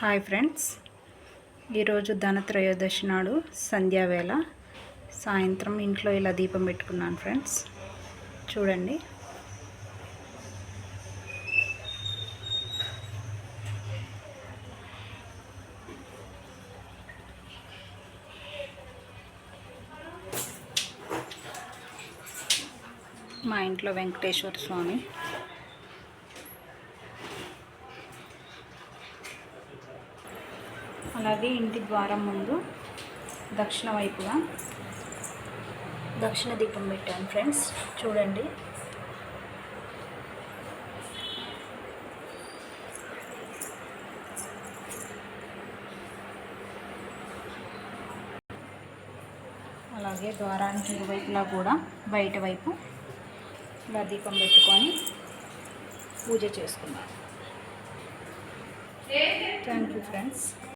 Hi friends, ఈరోజు ధనత్రయోదశి నాడు సంధ్యావేళ సాయంత్రం ఇంట్లో ఇలా దీపం పెట్టుకున్నాను ఫ్రెండ్స్. చూడండి, మా ఇంట్లో వెంకటేశ్వర స్వామి, అలాగే ఇంటి ద్వారం ముందు దక్షిణ వైపుగా దక్షిణ దీపం పెట్టాను ఫ్రెండ్స్. చూడండి, అలాగే ద్వారానికి ఇరువైపులా కూడా బయట వైపు ఇలా దీపం పెట్టుకొని పూజ చేసుకున్నాను. Thank you friends.